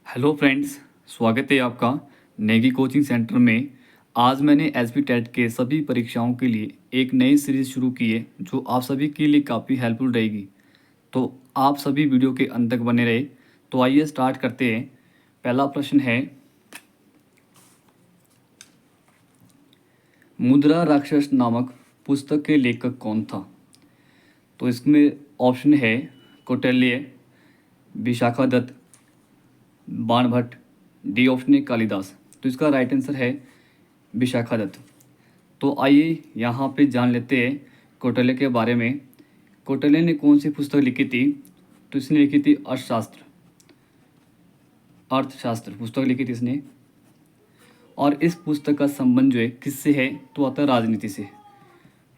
Hello friends, स्वागत है आपका नेगी कोचिंग सेंटर में। आज मैंने एसपी टेट के सभी परीक्षाओं के लिए एक नई सीरीज़ शुरू की है जो आप सभी के लिए काफ़ी हेल्पफुल रहेगी। तो आप सभी वीडियो के अंत तक बने रहे। तो आइए स्टार्ट करते हैं। पहला प्रश्न है, मुद्रा राक्षस नामक पुस्तक के लेखक कौन था? तो इसमें ऑप्शन है कौटिल्य, विशाखादत्त, बाणभट्ट, डी ऑप्शन है कालिदास। तो इसका राइट आंसर है विशाखादत्त। तो आइए यहाँ पे जान लेते हैं कौटिल्य के बारे में। कौटिल्य ने कौन सी पुस्तक लिखी थी? तो इसने लिखी थी अर्थशास्त्र पुस्तक लिखी थी इसने। और इस पुस्तक का संबंध जो है किससे है? तो आता है राजनीति से।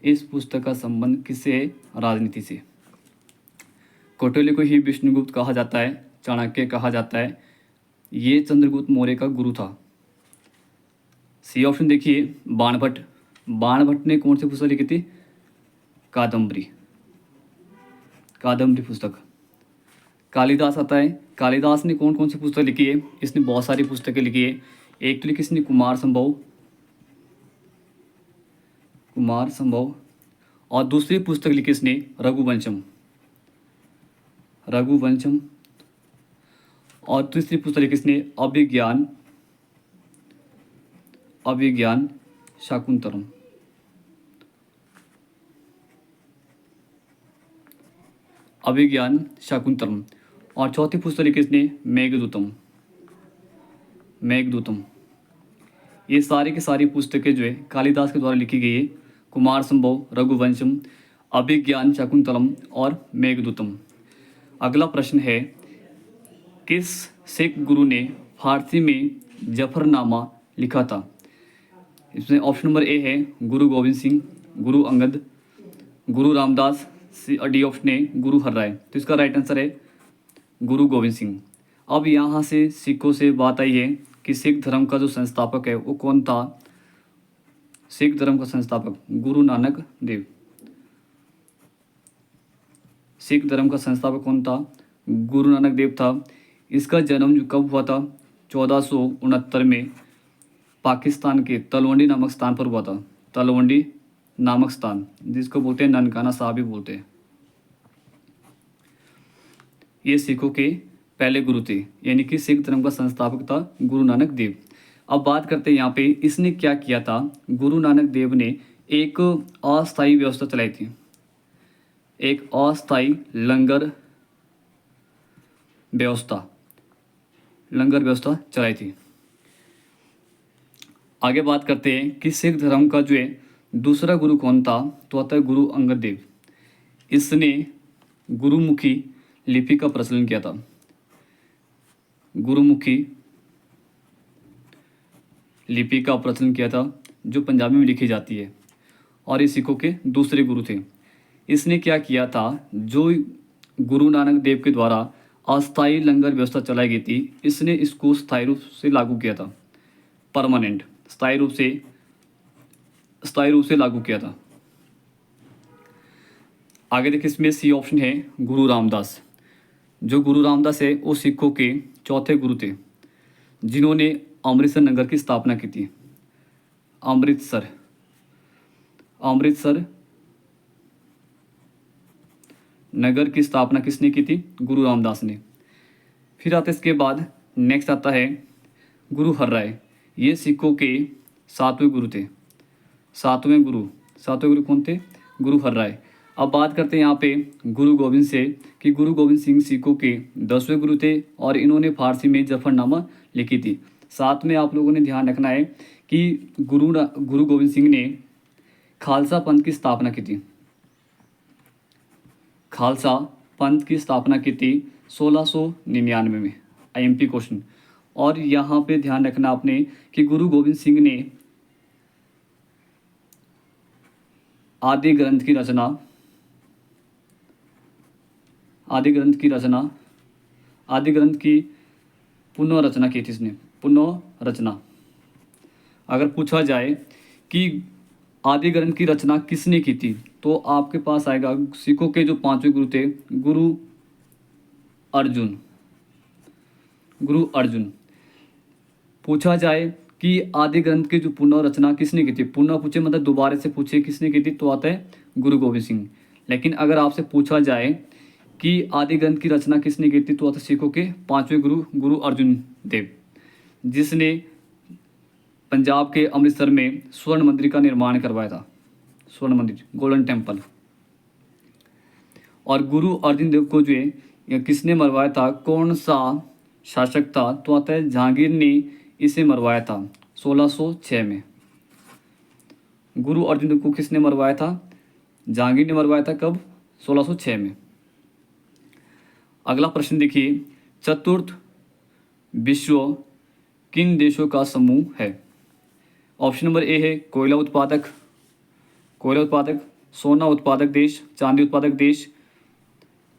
इस पुस्तक का संबंध किससे है? राजनीति से। कौटिल्य को ही विष्णुगुप्त कहा जाता है, चाणक्य कहा जाता है। ये चंद्रगुप्त मौर्य का गुरु था। सी ऑप्शन देखिए, बाणभट्ट। बाणभट्ट ने कौन सी पुस्तक लिखी थी? कादम्बरी पुस्तक। कालिदास आता है। कालिदास ने कौन कौन सी पुस्तक लिखी है? इसने बहुत सारी पुस्तकें लिखी है। एक तो लिखी इसने कुमार संभव, और दूसरी पुस्तक लिखी इसने रघुवंशम, और तीसरी पुस्तक लिखी इसने अभिज्ञान शाकुंतलम। और चौथी पुस्तक लिखी इसने मेघदूतम। ये सारी की सारी पुस्तकें जो है कालिदास के द्वारा लिखी गई है। कुमार संभव, रघुवंशम, अभिज्ञान शाकुंतलम और मेघदूतम। अगला प्रश्न है, किस सिख गुरु ने फारसी में जफरनामा लिखा था? इसमें ऑप्शन नंबर ए है गुरु गोविंद सिंह, गुरु अंगद, गुरु रामदास, डी ऑप्शन है गुरु हरराय। तो इसका राइट आंसर है गुरु गोविंद सिंह। अब यहाँ से सिखों से बात आई है कि सिख धर्म का जो संस्थापक है वो कौन था? सिख धर्म का संस्थापक गुरु नानक देव। सिख धर्म का संस्थापक कौन था? गुरु नानक देव था। इसका जन्म कब हुआ था? 1469 में पाकिस्तान के तलवंडी नामक स्थान पर हुआ था। तलवंडी नामक स्थान, जिसको बोलते हैं ननकाना साहब भी बोलते हैं। ये सिखों के पहले गुरु थे, यानी कि सिख धर्म का संस्थापक था गुरु नानक देव। अब बात करते हैं यहाँ पे इसने क्या किया था। गुरु नानक देव ने एक अस्थायी व्यवस्था चलाई थी, एक अस्थायी लंगर व्यवस्था चलाई थी। आगे बात करते हैं कि सिख धर्म का जो है दूसरा गुरु कौन था? तो आता है गुरु अंगद देव। इसने गुरुमुखी लिपि का प्रचलन किया था। गुरुमुखी लिपि का प्रचलन किया था जो पंजाबी में लिखी जाती है, और ये सिखों के दूसरे गुरु थे। इसने क्या किया था? जो गुरु नानक देव के द्वारा अस्थायी लंगर व्यवस्था चलाई गई थी, इसने इसको स्थायी रूप से लागू किया था। परमानेंट स्थायी रूप से लागू किया था। आगे देखिए, इसमें सी ऑप्शन है गुरु रामदास। जो गुरु रामदास है वो सिखों के चौथे गुरु थे, जिन्होंने अमृतसर नगर की स्थापना की थी। अमृतसर नगर की स्थापना किसने की थी? गुरु रामदास ने। फिर आता है इसके बाद नेक्स्ट आता है गुरु हरराय। ये सिखों के सातवें गुरु थे। सातवें गुरु कौन थे? गुरु हरराय। अब बात करते हैं यहाँ पे गुरु गोविंद से, कि गुरु गोविंद सिंह सिखों के 10वें गुरु थे और इन्होंने फारसी में जफरनामा लिखी थी। साथ में आप लोगों ने ध्यान रखना है कि गुरु गोविंद सिंह ने खालसा पंथ की स्थापना की थी। खालसा पंथ की स्थापना की थी 1699 में। IMP question. और यहाँ पे ध्यान रखना आपने कि गुरु गोविंद सिंह ने आदि ग्रंथ की पुनर्रचना की थी इसने। पुनर्रचना। अगर पूछा जाए कि आदि ग्रंथ की रचना किसने की थी, तो आपके पास आएगा सिखों के जो 5वें गुरु थे, गुरु अर्जुन। गुरु अर्जुन। पूछा जाए कि आदि ग्रंथ की जो पुनर्रचना किसने की थी, पुनः पूछे मतलब दोबारा से पूछे किसने की थी, तो आता है गुरु गोविंद सिंह। लेकिन अगर आपसे पूछा जाए कि आदि ग्रंथ की रचना किसने की थी, तो आता है सिखों के पांचवें गुरु गुरु अर्जुन देव, जिसने पंजाब के अमृतसर में स्वर्ण मंदिर का निर्माण करवाया था, स्वर्ण मंदिर, गोल्डन टेम्पल। और गुरु अर्जुन देव को जो है ये किसने मरवाया था, कौन सा शासक था, तो आता है जहांगीर ने इसे मरवाया था 1606 में। गुरु अर्जुन देव को किसने मरवाया था, जहांगीर ने मरवाया था, कब, 1606 में। अगला प्रश्न देखिए, चतुर्थ विश्व किन देशों का समूह है। ऑप्शन नंबर ए है कोयला उत्पादक, सोना उत्पादक देश, चांदी उत्पादक देश,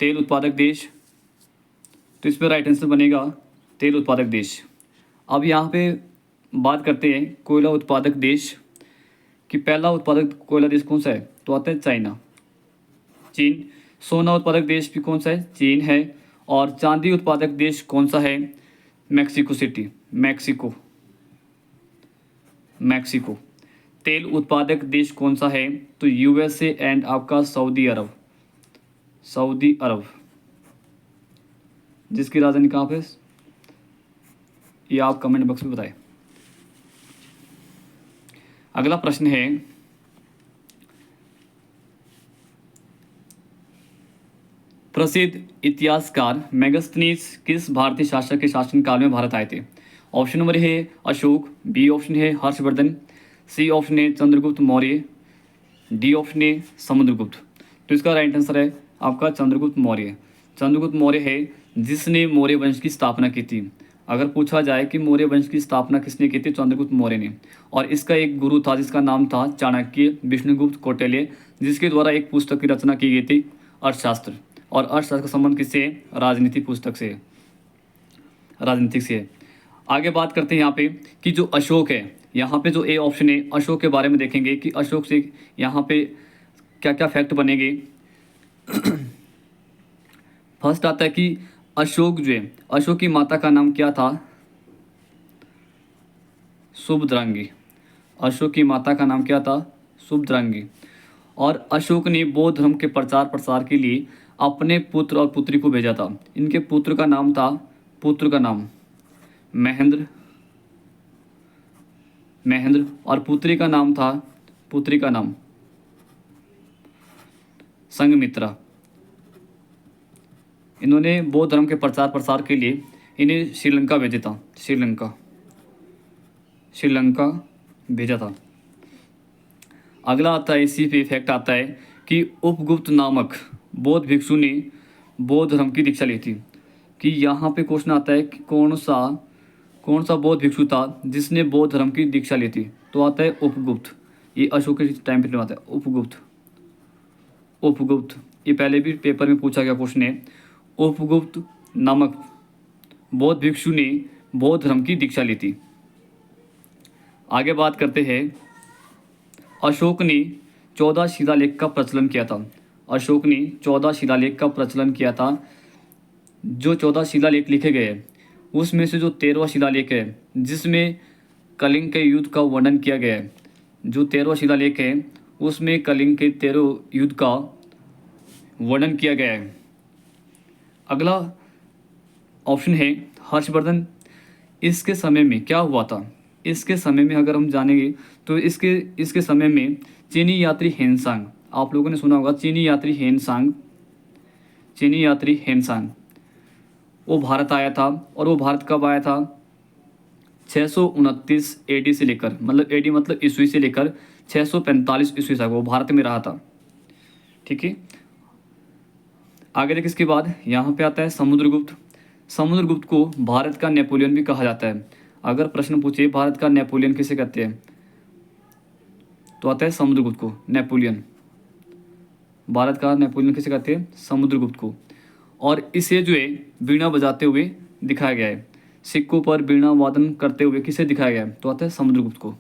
तेल उत्पादक देश। तो इस पर राइट आंसर बनेगा तेल उत्पादक देश। अब यहाँ पे बात करते हैं कोयला उत्पादक देश कि पहला उत्पादक कोयला देश कौन सा है, तो आता है चाइना, चीन। सोना उत्पादक देश भी कौन सा है, चीन है। और चांदी उत्पादक देश कौन सा है, मैक्सिको सिटी, मैक्सिको। तेल उत्पादक देश कौन सा है, तो यूएसए एंड आपका सऊदी अरब, जिसकी राजधानी कहाँ पे, ये आप कमेंट बॉक्स में बताएं। अगला प्रश्न है, प्रसिद्ध इतिहासकार मेगास्थनीज किस भारतीय शासक के शासनकाल में भारत आए थे। ऑप्शन नंबर है अशोक, बी ऑप्शन है हर्षवर्धन, सी ऑप्शन है चंद्रगुप्त मौर्य, डी ऑप्शन है समुद्रगुप्त। तो इसका राइट आंसर है आपका चंद्रगुप्त मौर्य। चंद्रगुप्त मौर्य है जिसने मौर्य वंश की स्थापना की थी। अगर पूछा जाए कि मौर्य वंश की स्थापना किसने की थी, चंद्रगुप्त मौर्य ने। और इसका एक गुरु था जिसका नाम था चाणक्य, विष्णुगुप्त कौटिल्य, जिसके द्वारा एक पुस्तक की रचना की गई थी, अर्थशास्त्र। और अर्थशास्त्र का संबंध किससे, राजनीति पुस्तक से, राजनीतिक से। आगे बात करते हैं यहाँ पे कि जो अशोक है, यहाँ पे जो ए ऑप्शन है अशोक के बारे में देखेंगे कि अशोक से यहाँ पे क्या क्या फैक्ट बनेंगे। फर्स्ट आता है कि अशोक जो है, अशोक की माता का नाम क्या था, सुभद्रांगी। अशोक की माता का नाम क्या था, सुभद्रांगी। और अशोक ने बौद्ध धर्म के प्रचार प्रसार के लिए अपने पुत्र और पुत्री को भेजा था। इनके पुत्र का नाम महेंद्र और पुत्री का नाम संघमित्रा। इन्होंने बौद्ध धर्म के प्रचार प्रसार के लिए इन्हें श्रीलंका भेजा था, श्रीलंका भेजा था। अगला आता है, इसी पे फैक्ट आता है कि उपगुप्त नामक बौद्ध भिक्षु ने बौद्ध धर्म की दीक्षा ली थी। कि यहाँ पे क्वेश्चन आता है कि कौन सा बौद्ध भिक्षु था जिसने बौद्ध धर्म की दीक्षा ली थी, तो आता है उपगुप्त। ये अशोक के टाइम पे आता है उपगुप्त। ये पहले भी पेपर में पूछा गया क्वेश्चन है। उपगुप्त नामक बौद्ध भिक्षु ने बौद्ध धर्म की दीक्षा ली थी। आगे बात करते हैं, अशोक ने 14 शिलालेख का प्रचलन किया था। अशोक ने 14 शिलालेख का प्रचलन किया था। जो 14 शिलालेख लिखे गए उसमें से जो 13वां शिलालेख है जिसमें कलिंग के युद्ध का वर्णन किया गया है, जो 13वां शिलालेख है उसमें कलिंग के 13 युद्ध का वर्णन किया गया है। अगला ऑप्शन है हर्षवर्धन। इसके समय में क्या हुआ था, इसके समय में अगर हम जानेंगे तो इसके समय में चीनी यात्री हेनसांग, आप लोगों ने सुना होगा चीनी यात्री हेनसांग, वो भारत आया था। और वो भारत कब आया था, 629 AD से लेकर, मतलब AD मतलब ईस्वी से लेकर 645 ईस्वी तक वो भारत में रहा था। ठीक है, आगे देख इसके बाद यहाँ पे आता है समुद्रगुप्त। समुद्रगुप्त को भारत का नेपोलियन भी कहा जाता है। अगर प्रश्न पूछे भारत का नेपोलियन किसे कहते हैं, तो आता है समुद्रगुप्त को, नेपोलियन। भारत का नेपोलियन किसे कहते हैं, समुद्रगुप्त को। और इसे जो है वीणा बजाते हुए दिखाया गया है, सिक्कों पर वीणा वादन करते हुए किसे दिखाया गया है, तो आता है समुद्रगुप्त को।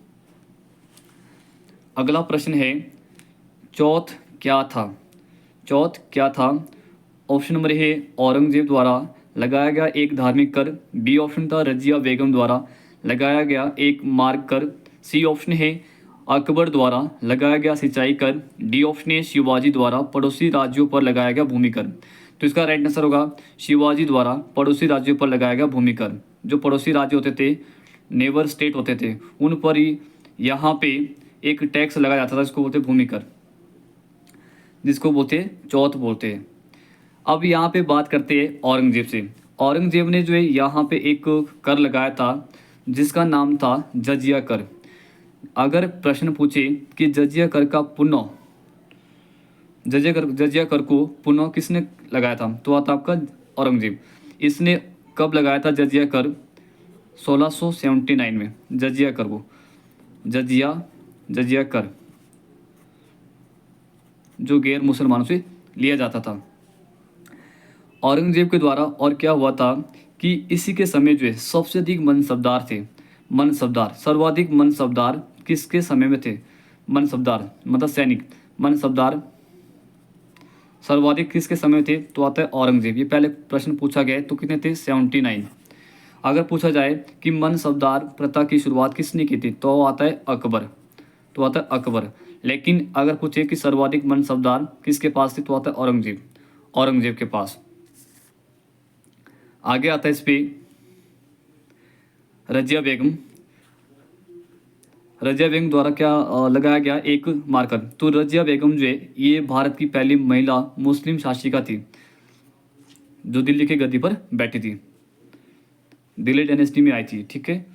अगला प्रश्न है, चौथ क्या था। ऑप्शन नंबर है औरंगजेब द्वारा लगाया गया एक धार्मिक कर। बी ऑप्शन था रजिया बेगम द्वारा लगाया गया एक मार्ग कर। सी ऑप्शन है अकबर द्वारा लगाया गया सिंचाई कर। डी ऑप्शन है शिवाजी द्वारा पड़ोसी राज्यों पर लगाया गया भूमि कर। तो इसका राइट आंसर होगा शिवाजी द्वारा पड़ोसी राज्यों पर लगाया गया भूमि कर। जो पड़ोसी राज्य होते थे, नेबर स्टेट होते थे, उन पर ही यहाँ पे एक टैक्स लगाया जाता था, जिसको बोलते भूमि कर, जिसको बोलते चौथ बोलते हैं। अब यहाँ पे बात करते हैं औरंगजेब से। औरंगजेब ने जो है यहाँ पे एक कर लगाया था जिसका नाम था जजिया कर। अगर प्रश्न पूछे कि जजिया कर को पुनः किसने लगाया था, तो आता आपका औरंगजेब। इसने कब लगाया था जजिया कर? 1679 में जजिया कर को, जजिया कर जो गैर मुसलमानों से लिया जाता था औरंगजेब के द्वारा। और क्या हुआ था कि इसी के समय जो है सबसे अधिक मनसबदार थे। मनसबदार, सर्वाधिक मनसबदार किसके समय में थे? मनसबदार मतलब सैनिक, मनसबदार सर्वाधिक किसके समय में थे? तो आता है औरंगजेब। ये पहले प्रश्न पूछा गया है, तो कितने थे? 79। अगर पूछा जाए कि मनसबदार प्रथा की शुरुआत किसने की थी, तो आता है अकबर, तो आता है अकबर। लेकिन अगर पूछे कि सर्वाधिक मनसबदार किसके पास थे, तो आता है औरंगजेब, औरंगजेब के पास। आगे आता है इस पे रजिया बेगम। रजिया बेगम द्वारा क्या लगाया गया एक मार्कर। तो रजिया बेगम जो है ये भारत की पहली महिला मुस्लिम शासिका थी जो दिल्ली की गद्दी पर बैठी थी, दिल्ली डायनेस्टी में आई थी, ठीक है।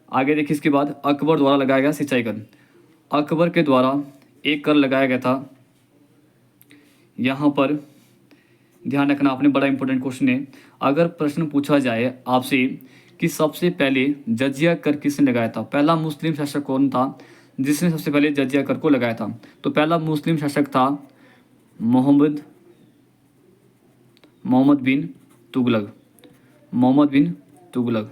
आगे देखिए इसके बाद अकबर द्वारा लगाया गया सिंचाई कर। अकबर के द्वारा एक कर लगाया गया था। यहाँ पर ध्यान रखना आपने, बड़ा इंपॉर्टेंट क्वेश्चन है। अगर प्रश्न पूछा जाए आपसे कि सबसे पहले जजिया कर किसने लगाया था, पहला मुस्लिम शासक कौन था जिसने सबसे पहले जजिया कर को लगाया था, तो पहला मुस्लिम शासक था मोहम्मद बिन तुगलक, मोहम्मद बिन तुगलक।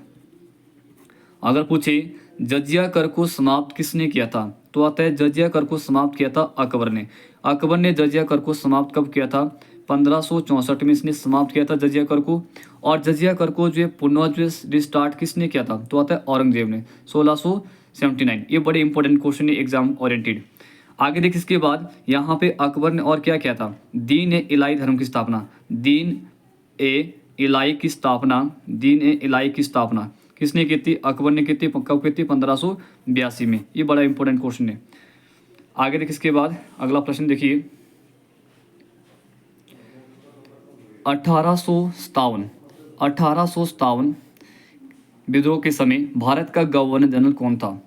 अगर पूछे जजिया कर को समाप्त किसने किया था, तो आता है जजिया कर को समाप्त किया था अकबर ने। अकबर ने जजिया कर को समाप्त कब किया था? 1564 में इसने समाप्त किया था जजिया कर को। और जजिया कर को जो है पुनः जो रिस्टार्ट किसने किया था, तो आता है औरंगजेब ने 1679। ये बड़े इंपॉर्टेंट क्वेश्चन है एग्जाम ओरिएंटेड। आगे देखिए इसके बाद यहाँ पे अकबर ने और क्या किया था? दीन ए इलाही धर्म की स्थापना, दीन ए इलाही की स्थापना, दीन ए इलाही की स्थापना किसने की थी? अकबर ने की थी। कब की थी? 1582 में। ये बड़ा इंपॉर्टेंट क्वेश्चन है। आगे देखिए इसके बाद अगला प्रश्न देखिए 1857 विद्रोह के समय भारत का गवर्नर जनरल कौन था?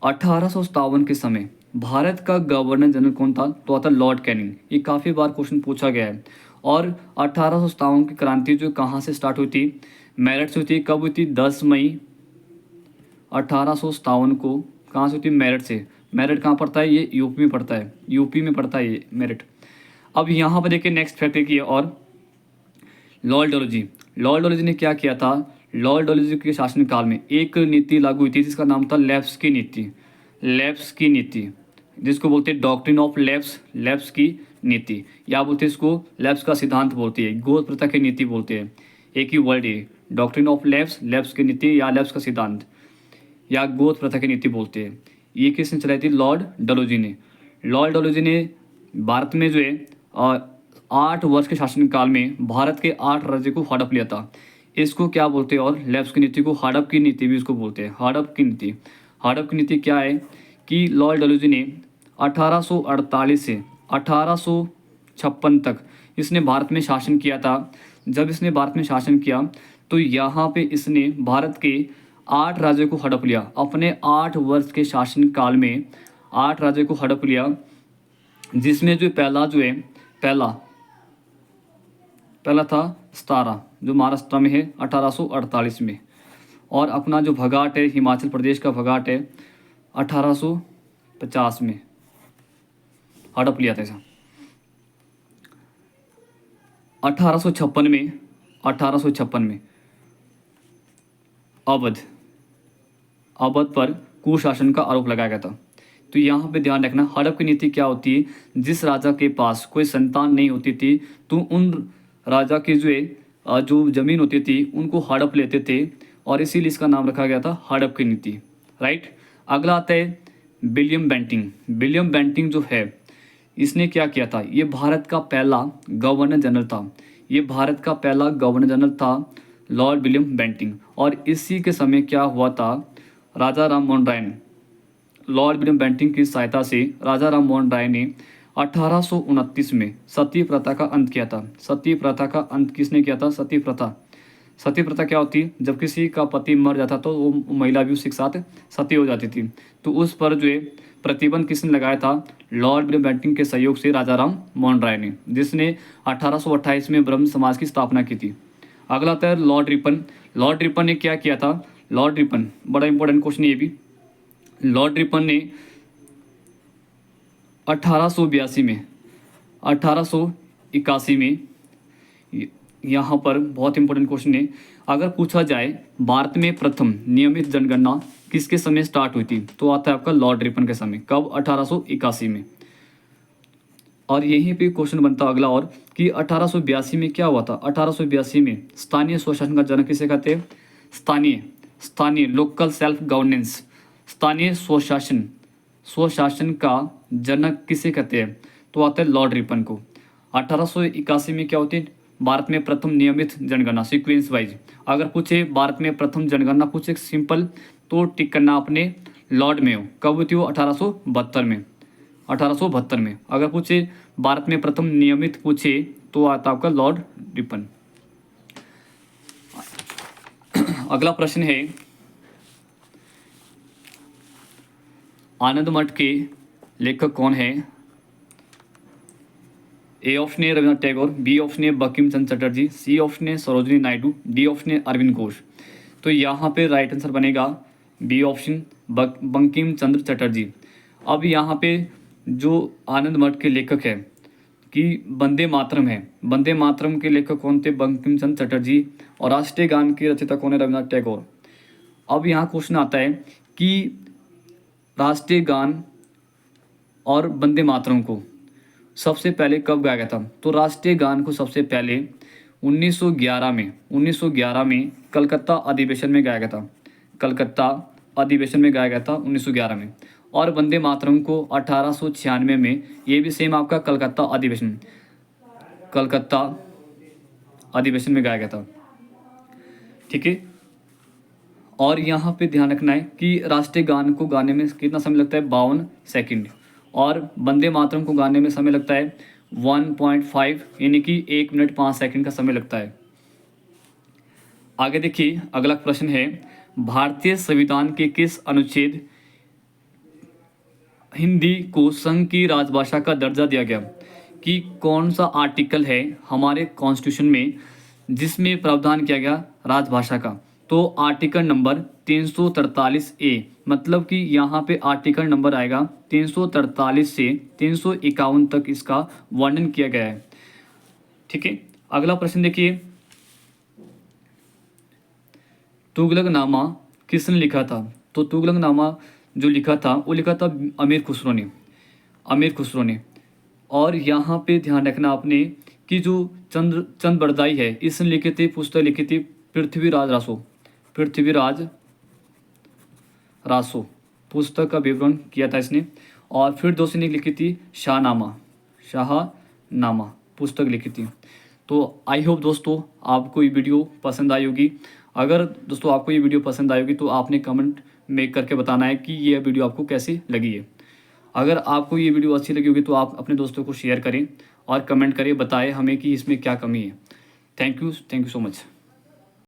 1857 के समय भारत का गवर्नर जनरल कौन था? तो आता लॉर्ड कैनिंग। ये काफ़ी बार क्वेश्चन पूछा गया है। और 1857 की क्रांति जो कहाँ से स्टार्ट हुई थी? मेरठ से हुई थी। कब हुई थी? 10 मई 1857 को। कहाँ से हुई थी? मेरठ से। मेरठ कहाँ पड़ता है? ये यूपी में पड़ता है, यूपी में पड़ता है ये मेरठ। अब यहाँ पर देखिए नेक्स्ट फैक्ट की है और लॉर्ड डलहौजी ने क्या किया था? लॉर्ड डलहौजी के शासनकाल में एक नीति लागू हुई थी जिसका नाम था लैप्स की नीति, जिसको बोलते हैं डॉक्ट्रिन ऑफ लैप्स की नीति, या बोलते हैं इसको लैप्स का सिद्धांत बोलते हैं, गोद प्रथा की नीति बोलते हैं। एक ही वर्ड है, डॉक्ट्रिन ऑफ लैप्स की नीति या लैप्स का सिद्धांत या गोद प्रथा की नीति बोलते हैं। ये किसने चलाई थी? लॉर्ड डलहौजी ने। लॉर्ड डलहौजी ने भारत में जो है 8 वर्ष के शासनकाल में भारत के 8 राज्य को हड़प लिया था। इसको क्या बोलते हैं? और लैप्स की नीति को हड़प की नीति भी इसको बोलते हैं। हड़प की नीति क्या है कि लॉर्ड डलहौजी ने 1848 से 1856 तक इसने भारत में शासन किया था। जब इसने भारत में शासन किया तो यहाँ पे इसने भारत के 8 राज्यों को हड़प लिया। अपने 8 वर्ष के शासनकाल में 8 राज्यों को हड़प लिया, जिसमें जो पहला था सतारा जो महाराष्ट्र में है 1848 में। और अपना जो भगाट है हिमाचल प्रदेश का भगाट है 1850 में हड़प लिया था ऐसा। 1856 में अवध पर कुशासन का आरोप लगाया गया था। तो यहाँ पे ध्यान रखना, हड़प की नीति क्या होती है? जिस राजा के पास कोई संतान नहीं होती थी तो उन राजा की जो है जो ज़मीन होती थी उनको हड़प लेते थे और इसीलिए इसका नाम रखा गया था हड़प की नीति, राइट। अगला आता है विलियम बेंटिंग। विलियम बेंटिंग जो है इसने क्या किया था, ये भारत का पहला गवर्नर जनरल था। ये भारत का पहला गवर्नर जनरल था लॉर्ड विलियम बेंटिंग। और इसी के समय क्या हुआ था, राजा राम मोहन राय ने, लॉर्ड विलियम बेंटिंग की सहायता से राजा राम मोहन राय ने 1829 में सती प्रथा का अंत किया था। सती प्रथा का अंत किसने किया था, सती प्रथा। सती प्रथा क्या होती है, जब किसी का पति मर जाता तो वो महिला भी उसके साथ सती हो जाती थी। तो उस पर जो है प्रतिबंध किसने लगाया था, लॉर्ड विलियम बेंटिंग के सहयोग से राजा राम मोहन राय ने, जिसने 1828 में ब्रह्म समाज की स्थापना की थी। अगला आता है लॉर्ड रिपन। लॉर्ड रिपन ने क्या किया था, लॉर्ड रिपन बड़ा इंपॉर्टेंट क्वेश्चन ये भी। लॉर्ड रिपन ने 1882 में 1881 में, यहाँ पर बहुत इंपॉर्टेंट क्वेश्चन है, अगर पूछा जाए भारत में प्रथम नियमित जनगणना किसके समय स्टार्ट हुई थी, तो आता है आपका लॉर्ड रिपन के समय। कब, 1881 में। और यहीं पे क्वेश्चन बनता अगला और कि 1882 में क्या हुआ था। 1882 में स्थानीय स्वशासन का जनक किसे कहते हैं, स्थानीय लोकल सेल्फ गवर्नेंस, स्थानीय स्वशासन का जनक किसे कहते हैं, तो आता है लॉर्ड रिपन को। 1881 में क्या होती है, भारत में प्रथम नियमित जनगणना, सीक्वेंस वाइज। अगर पूछे भारत में प्रथम जनगणना पूछे सिंपल, तो टिक करना अपने लॉर्ड में हो। कब हुई थी वो, 1872 में। 1872 में। अगर पूछे भारत में प्रथम नियमित पूछे तो आता आपका लॉर्ड रिपन। अगला प्रश्न है, आनंद मठ के लेखक कौन है। ए ऑप्शन है रविन्द्रनाथ टैगोर, बी ऑप्शन है बंकिम चंद्र चटर्जी, सी ऑप्शन है सरोजिनी नायडू, डी ऑप्शन है अरविंद घोष। तो यहाँ पे राइट आंसर बनेगा बी ऑप्शन, बंकिम चंद्र चटर्जी। अब यहाँ पे जो आनंद मठ के लेखक है कि वंदे मातरम है, वंदे मातरम के लेखक कौन थे, बंकिम चंद्र चटर्जी। और राष्ट्रीय गान के रचयिता कौन है, रविन्द्रनाथ टैगोर। अब यहाँ क्वेश्चन आता है कि राष्ट्रीय गान और वंदे मातरम को सबसे पहले कब गाया गया था, तो राष्ट्रीय गान को सबसे पहले 1911 में कलकत्ता अधिवेशन में गाया गया था। कलकत्ता अधिवेशन में गाया गया था 1911 में। और वंदे मातरम को 1896 में, ये भी सेम आपका कलकत्ता अधिवेशन में गाया गया था, ठीक है। और यहाँ पे ध्यान रखना है कि राष्ट्रीय गान को गाने में कितना समय लगता है, 52 सेकंड। और वंदे मातरम को गाने में समय लगता है 1.5 यानी कि 1 मिनट 5 सेकंड का समय लगता है। आगे देखिए, अगला प्रश्न है, भारतीय संविधान के किस अनुच्छेद हिंदी को संघ की राजभाषा का दर्जा दिया गया, कि कौन सा आर्टिकल है हमारे कॉन्स्टिट्यूशन में जिसमें प्रावधान किया गया राजभाषा का, तो आर्टिकल नंबर 343A। मतलब कि यहाँ पे आर्टिकल नंबर आएगा 343 से 351 तक इसका वर्णन किया गया है, ठीक है। अगला प्रश्न देखिए, तुगलकनामा किसने लिखा था, तो तुगलकनामा जो लिखा था वो लिखा था अमीर खुसरो ने। और यहाँ पे ध्यान रखना आपने कि जो चंद बरदाई है, इसने लिखी थी, पुस्तक लिखी थी पृथ्वीराज रासो पुस्तक का विवरण किया था इसने। और फिर दोस्तों ने लिखी थी शाहनामा पुस्तक लिखी थी। तो आई होप दोस्तों आपको ये वीडियो पसंद आई होगी। अगर दोस्तों आपको ये वीडियो पसंद आई होगी तो आपने कमेंट में करके बताना है कि ये वीडियो आपको कैसी लगी है। अगर आपको ये वीडियो अच्छी लगी होगी तो आप अपने दोस्तों को शेयर करें और कमेंट करें, बताएं हमें कि इसमें क्या कमी है। Thank you so much.